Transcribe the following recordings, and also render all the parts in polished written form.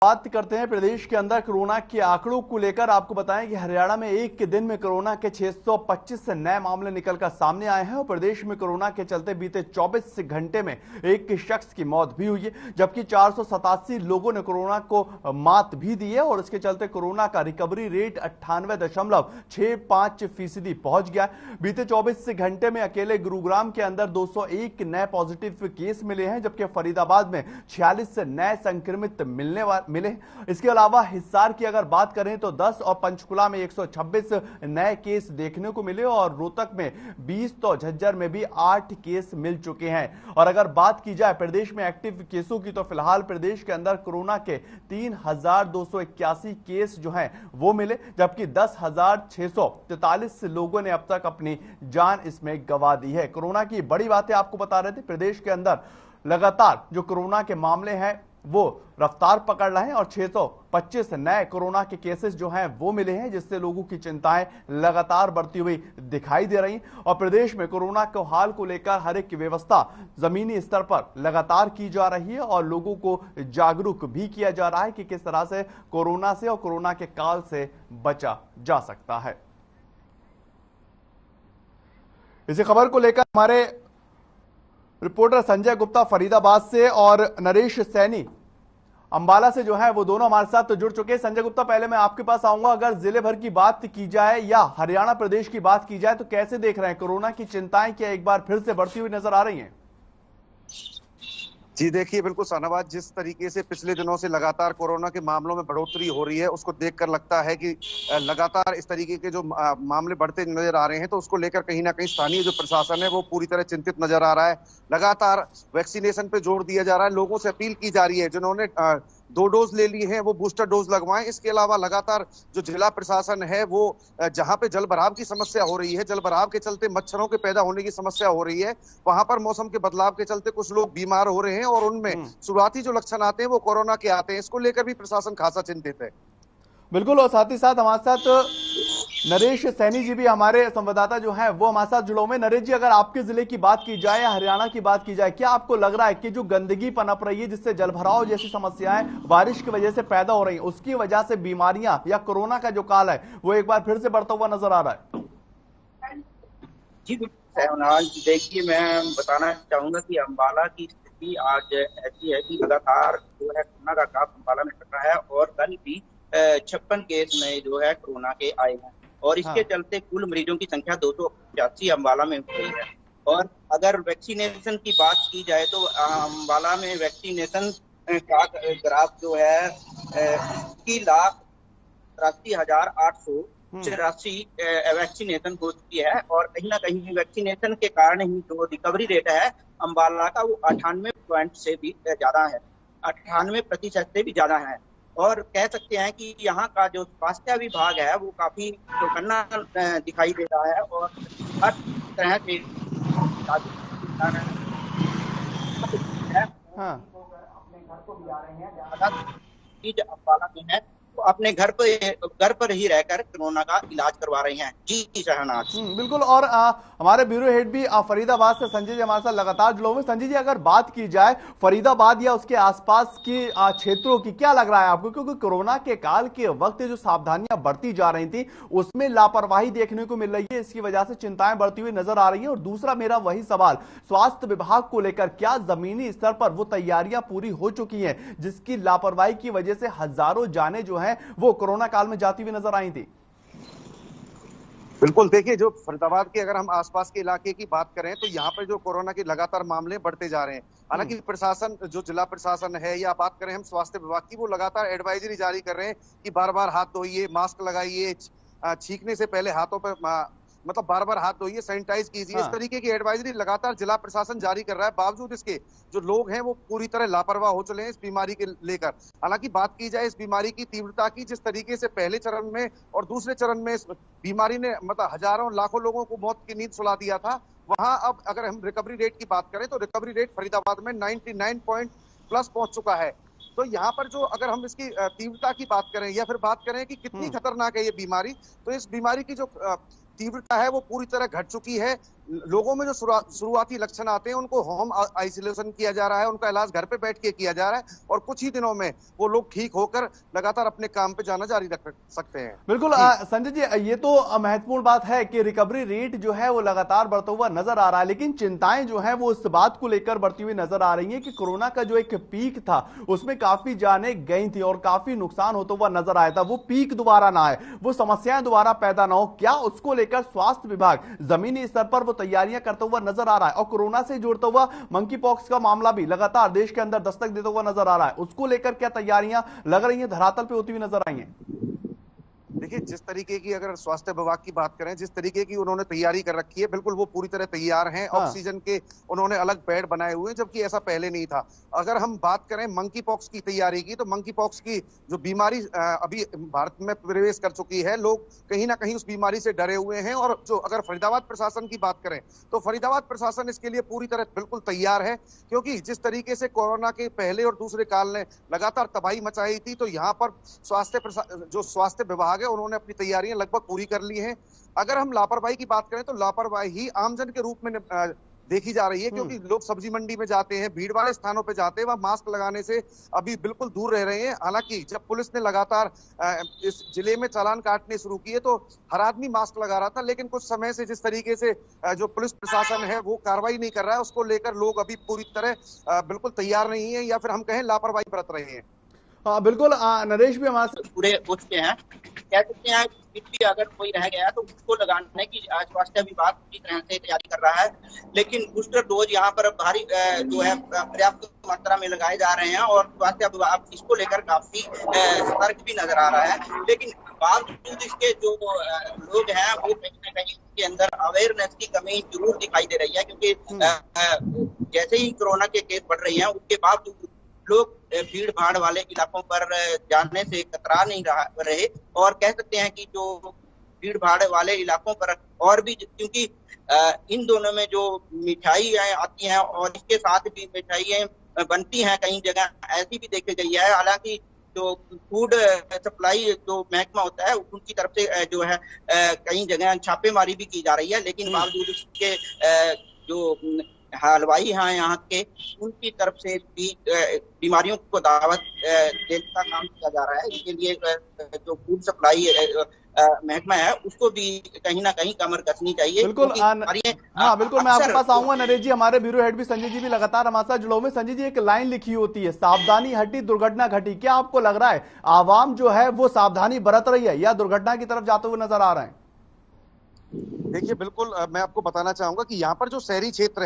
बात करते हैं प्रदेश के अंदर कोरोना के आंकड़ों को लेकर। आपको बताएं कि हरियाणा में एक के दिन में कोरोना के 625 नए मामले निकलकर सामने आए हैं और प्रदेश में कोरोना के चलते बीते 24 घंटे में एक शख्स की मौत भी हुई है, जबकि 487 लोगों ने कोरोना को मात भी दी है और इसके चलते कोरोना का रिकवरी रेट 98.65% पहुंच गया। बीते 24 घंटे में अकेले गुरुग्राम के अंदर 201 नए पॉजिटिव केस मिले हैं, जबकि फरीदाबाद में 46 नए संक्रमित मिले। इसके अलावा हिसार की अगर बात करें तो 10 और पंचकुला में 126 नए केस देखने को मिले और रोहतक में 20 तो झज्जर में भी 8 केस मिल चुके हैं। और अगर बात की जाए प्रदेश में एक्टिव केसों की तो फिलहाल प्रदेश के अंदर कोरोना के 3,281 केस जो हैं वो मिले, जबकि 10,643 लोगों ने अब तक अपनी जान इसमें गंवा दी है। कोरोना की बड़ी बातें आपको बता रहे थे। प्रदेश के अंदर लगातार जो कोरोना के मामले हैं वो रफ्तार पकड़ रहे हैं और 625 नए कोरोना के केसेस जो हैं वो मिले हैं, जिससे लोगों की चिंताएं लगातार बढ़ती हुई दिखाई दे रही हैं। और प्रदेश में कोरोना के हाल को लेकर हर एक व्यवस्था जमीनी स्तर पर लगातार की जा रही है और लोगों को जागरूक भी किया जा रहा है कि किस तरह से कोरोना से और कोरोना के काल से बचा जा सकता है। इसी खबर को लेकर हमारे रिपोर्टर संजय गुप्ता फरीदाबाद से और नरेश सैनी अंबाला से जो है वो दोनों हमारे साथ तो जुड़ चुके हैं। संजय गुप्ता, पहले मैं आपके पास आऊंगा। अगर जिले भर की बात की जाए या हरियाणा प्रदेश की बात की जाए तो कैसे देख रहे हैं कोरोना की चिंताएं, क्या एक बार फिर से बढ़ती हुई नजर आ रही हैं? जी देखिए, बिल्कुल शाहनवाज, जिस तरीके से पिछले दिनों से लगातार कोरोना के मामलों में बढ़ोतरी हो रही है उसको देखकर लगता है कि लगातार इस तरीके के जो मामले बढ़ते नजर आ रहे हैं तो उसको लेकर कहीं ना कहीं स्थानीय जो प्रशासन है वो पूरी तरह चिंतित नजर आ रहा है। लगातार वैक्सीनेशन पे जोर दिया जा रहा है, लोगों से अपील की जा रही है जिन्होंने 2 डोज ले लिए हैं वो बूस्टर डोज लगवाएं। इसके अलावा लगातार जो जिला प्रशासन है वो जहां पे जल भराव की समस्या हो रही है, जल भराव के चलते मच्छरों के पैदा होने की समस्या हो रही है, वहां पर मौसम के बदलाव के चलते कुछ लोग बीमार हो रहे हैं और उनमें शुरुआती जो लक्षण आते हैं वो कोरोना के आते हैं। इसको लेकर भी प्रशासन खासा चिंतित है। बिल्कुल, और साथ ही साथ हमारे साथ नरेश सैनी जी भी हमारे संवाददाता जो हैं वो हमारे साथ जुड़े हुए। नरेश जी, अगर आपके जिले की बात की जाए या हरियाणा की बात की जाए, क्या आपको लग रहा है कि जो गंदगी पनप रही है जिससे जलभराव जैसी समस्याएं बारिश की वजह से पैदा हो रही हैं, उसकी वजह से बीमारियां या कोरोना का जो काल है वो एक बार फिर से बढ़ता हुआ नजर आ रहा है? जी देखिए, मैं बताना चाहूंगा कि अंबाला की स्थिति आज ऐसी है कि लगातार जो है कोरोना का काफ अंबाला में चल रहा है और कल भी 56 केस में जो है कोरोना के आए हैं और इसके चलते कुल मरीजों की संख्या 285 अंबाला में हो गई है। और अगर वैक्सीनेशन की बात की जाए तो अंबाला में वैक्सीनेशन का ग्राफ जो है 21,83,884 वैक्सीनेशन हो चुकी है और कहीं ना कहीं वैक्सीनेशन के कारण ही जो रिकवरी रेट है अंबाला का वो 98% से भी ज्यादा है, 98% से भी ज्यादा है। और कह सकते हैं कि यहाँ का जो स्वास्थ्य विभाग है वो काफी चौकन्ना दिखाई दे रहा है और हर तरह से अपने घर को भी आ रहे हैं, ज्यादा चीज अंबाला में है तो अपने घर पर ही रहकर कोरोना का इलाज करवा रहे हैं। जी शहनाज। बिल्कुल, और हमारे ब्यूरो हेड भी फरीदाबाद से संजय जी हमारे साथ लगातार जुड़े हुए। संजय जी, अगर बात की जाए फरीदाबाद या उसके आसपास के क्षेत्रों की, क्या लग रहा है आपको? क्योंकि कोरोना के काल के वक्त जो सावधानियां बढ़ती जा रही थी उसमें लापरवाही देखने को मिल रही है, इसकी वजह से चिंताएं बढ़ती हुई नजर आ रही है। और दूसरा मेरा वही सवाल स्वास्थ्य विभाग को लेकर, क्या जमीनी स्तर पर वो तैयारियां पूरी हो चुकी हैं जिसकी लापरवाही की वजह से हजारों जाने जो है वो कोरोना काल में जाती हुई नजर आई थी? बिल्कुल, देखिए, जो फरीदाबाद के अगर हम आसपास के इलाके की बात करें तो यहाँ पर जो कोरोना के लगातार मामले बढ़ते जा रहे हैं। हालांकि प्रशासन, जो जिला प्रशासन है या बात करें हम स्वास्थ्य विभाग की, वो लगातार एडवाइजरी जारी कर रहे हैं कि बार बार हाथ धोइए, मास्क लगाइए, छींकने से पहले हाथों पर मतलब बार बार हाथ धोइए, सैनिटाइज कीजिए। इस तरीके की एडवाइजरी लगातार जिला प्रशासन जारी कर रहा है। बावजूद इसके जो लोग हैं वो पूरी तरह लापरवाह हो चले हैं इस बीमारी के लेकर। हालांकि बात की जाए इस बीमारी की तीव्रता की, जिस तरीके से पहले चरण में और दूसरे चरण में इस बीमारी ने मतलब हजारों लाखों लोगों को मौत की नींद सुला दिया था, वहां अब अगर हम रिकवरी रेट की बात करें तो रिकवरी रेट फरीदाबाद में 99+ पहुंच चुका है। तो यहाँ पर जो अगर हम इसकी तीव्रता की बात करें या फिर बात करें कि कितनी खतरनाक है ये बीमारी, तो इस बीमारी की जो तीव्रता है वो पूरी तरह घट चुकी है। लोगों में जो शुरुआती लक्षण आते हैं उनको होम आइसोलेशन किया जा रहा है, उनका इलाज घर पे बैठ के किया जा रहा है और कुछ ही दिनों में वो लोग ठीक होकर लगातार अपने काम पे जाना जारी रख सकते हैं। बिल्कुल संजय जी, ये तो महत्वपूर्ण बात है कि रिकवरी रेट जो है वो लगातार बढ़ता हुआ नजर आ रहा है, लेकिन चिंताएं जो है वो इस बात को लेकर बढ़ती हुई नजर आ रही है कि कोरोना का जो एक पीक था उसमें काफी जानें गई थी और काफी नुकसान होता हुआ नजर आया था। वो पीक दोबारा ना आए, वो समस्याएं दोबारा पैदा ना हो, क्या उसको लेकर स्वास्थ्य विभाग जमीनी स्तर पर वो तैयारियां करता हुआ नजर आ रहा है? और कोरोना से जुड़ता हुआ मंकी पॉक्स का मामला भी लगातार देश के अंदर दस्तक देता हुआ नजर आ रहा है, उसको लेकर क्या तैयारियां लग रही हैं, धरातल पे होती हुई नजर आई हैं? देखिए, जिस तरीके की अगर स्वास्थ्य विभाग की बात करें, जिस तरीके की उन्होंने तैयारी कर रखी है, बिल्कुल वो पूरी तरह तैयार हैं। ऑक्सीजन के उन्होंने अलग बेड बनाए हुए हैं, जबकि ऐसा पहले नहीं था। अगर हम बात करें मंकी पॉक्स की तैयारी की, तो मंकी पॉक्स की जो बीमारी अभी भारत में प्रवेश कर चुकी है, लोग कहीं ना कहीं उस बीमारी से डरे हुए हैं। और जो अगर फरीदाबाद प्रशासन की बात करें तो फरीदाबाद प्रशासन इसके लिए पूरी तरह बिल्कुल तैयार है, क्योंकि जिस तरीके से कोरोना के पहले और दूसरे काल ने लगातार तबाही मचाई थी, तो यहाँ पर जो स्वास्थ्य विभाग है उन्होंने अपनी तैयारियां लगभग पूरी कर ली हैं। अगर हम लापरवाही की बात करें तो लापरवाही आमजन के रूप में देखी जा रही है, क्योंकि लोग सब्जी मंडी में जाते हैं, भीड़ वाले स्थानों पे जाते हैं, वहां मास्क लगाने से अभी बिल्कुल दूर रह रहे हैं। हालांकि जब पुलिस ने लगातार इस जिले में चालान काटने शुरू किए तो हर आदमी मास्क लगा रहा था, लेकिन कुछ समय से जिस तरीके से जो पुलिस प्रशासन है वो कार्रवाई नहीं कर रहा है, उसको लेकर लोग अभी पूरी तरह बिल्कुल तैयार नहीं है, या फिर हम कहें लापरवाही बरत रहे हैं। हाँ बिल्कुल, नरेश भी हमारे पूरे उठते हैं, कह सकते हैं कि अगर कोई रह गया तो उसको लगाने की स्वास्थ्य विभाग पूरी तरह से तैयारी कर रहा है। लेकिन बूस्टर डोज यहाँ पर भारी जो है पर्याप्त मात्रा में लगाए जा रहे हैं और स्वास्थ्य विभाग इसको लेकर काफी सतर्क भी नजर आ रहा है। लेकिन बावजूद इसके जो लोग हैं वो कहीं ना कहीं के अंदर अवेयरनेस की कमी जरूर दिखाई दे रही है, क्योंकि जैसे ही कोरोना के केस बढ़ रहे हैं उसके बावजूद लोग भीड़ भाड़ वाले इलाकों पर जाने से कतरा नहीं रहे। और कह सकते हैं कि जो भीड़ भाड़ वाले इलाकों पर और भी, क्योंकि इन दोनों में जो मिठाइयाँ आती हैं और इसके साथ भी मिठाइयाँ बनती हैं, कई जगह ऐसी भी देखी गई है। हालांकि जो फूड सप्लाई जो महकमा होता है उनकी तरफ से जो है कई जगह छापेमारी भी की जा रही है, लेकिन बावजूद उसके जो हलवाई हैं यहाँ के, उनकी तरफ से भी बीमारियों को दावत देने का काम किया जा रहा है। इसके लिए जो फूड सप्लाई महकमा है उसको भी कहीं ना कहीं कमर कसनी चाहिए। बिल्कुल हाँ बिल्कुल, मैं आपके पास आऊंगा नरेश जी। हमारे ब्यूरो हेड भी संजय जी भी लगातार हमारे साथ जुड़े हुए। संजय जी, एक लाइन लिखी होती है, सावधानी हटी दुर्घटना घटी। क्या आपको लग रहा है आवाम जो है वो सावधानी बरत रही है या दुर्घटना की तरफ जाते हुए नजर आ रहे हैं? देखिए, बिल्कुल मैं आपको बताना चाहूंगा कि यहाँ पर जो शहरी क्षेत्र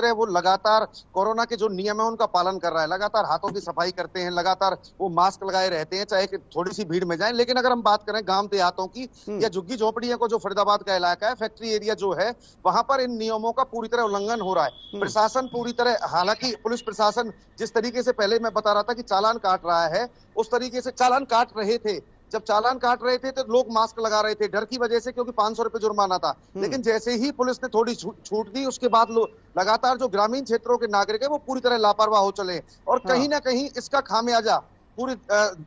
है वो लगातार कोरोना के जो नियम है उनका पालन कर रहा है, लगातार हाथों की सफाई करते हैं, लगातार वो मास्क लगाए रहते हैं, चाहे थोड़ी सी भीड़ में जाएं। लेकिन अगर हम बात करें गांव देहातों की या झुग्गी झोपड़ियों को, जो फरीदाबाद का इलाका है, फैक्ट्री एरिया जो है, वहां पर इन नियमों का पूरी तरह उल्लंघन हो रहा है। प्रशासन पूरी तरह, हालांकि पुलिस प्रशासन जिस तरीके से पहले मैं बता रहा था कि चालान काट रहा है, उस तरीके से चालान काट रहे थे। जब चालान काट रहे थे तो लोग मास्क लगा रहे थे डर की वजह से, क्योंकि 500 रुपए जुर्माना था। लेकिन जैसे ही पुलिस ने थोड़ी छूट दी, उसके बाद लगातार जो ग्रामीण क्षेत्रों के नागरिक है वो पूरी तरह लापरवाह हो चले। और कहीं ना कहीं इसका खामियाजा पूरी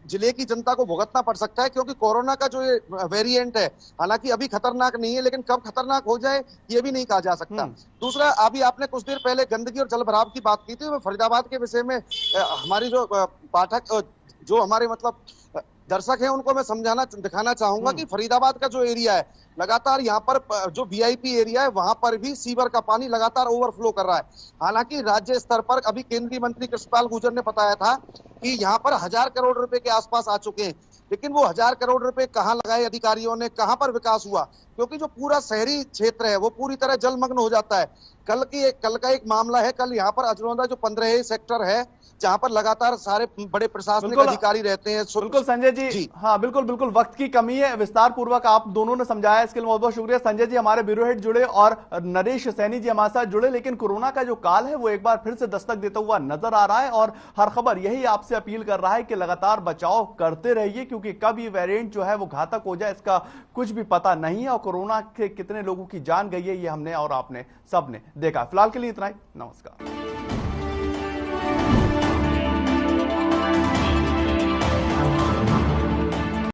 जिले की जनता को भुगतना पड़ सकता है, क्योंकि कोरोना का जो ये वेरिएंट है, हालांकि अभी खतरनाक नहीं है, लेकिन कब खतरनाक हो जाए ये भी नहीं कहा जा सकता। दूसरा, अभी आपने कुछ देर पहले गंदगी और जल भराव की बात की थी। फरीदाबाद के विषय में हमारी जो पाठक, जो हमारे मतलब दर्शक हैं, उनको मैं दिखाना चाहूंगा कि फरीदाबाद का जो एरिया है, लगातार यहाँ पर जो वीआईपी एरिया है वहां पर भी सीवर का पानी लगातार ओवरफ्लो कर रहा है। हालांकि राज्य स्तर पर अभी केंद्रीय मंत्री कृष्णपाल गुर्जर ने बताया था कि यहाँ पर 1000 करोड़ रुपए के आसपास आ चुके हैं, लेकिन वो 1000 करोड़ रुपए कहाँ लगाए अधिकारियों ने, कहाँ पर विकास हुआ? क्योंकि जो पूरा शहरी क्षेत्र है वो पूरी तरह जलमग्न हो जाता है। कल का एक मामला है, कल यहाँ पर अजरौंदा जो 15 सेक्टर है, जहां पर लगातार सारे बड़े प्रशासनिक अधिकारी रहते हैं। बिल्कुल संजय जी, हाँ बिल्कुल वक्त की कमी है, विस्तार पूर्वक आप दोनों ने समझाया, इसके लिए बहुत बहुत शुक्रिया। संजय जी हमारे ब्यूरो हेड जुड़े और नरेश सैनी जी हमारे साथ जुड़े। लेकिन कोरोना का जो काल है वो एक बार फिर से दस्तक देता हुआ नजर आ रहा है और हर खबर यही आपसे अपील कर रहा है कि लगातार बचाव करते रहिए, क्योंकि कब ये वेरिएंट जो है वो घातक हो जाए इसका कुछ भी पता नहीं है। और कोरोना के कितने लोगों की जान गई है ये हमने और आपने सबने देखा। फिलहाल के लिए इतना ही, नमस्कार।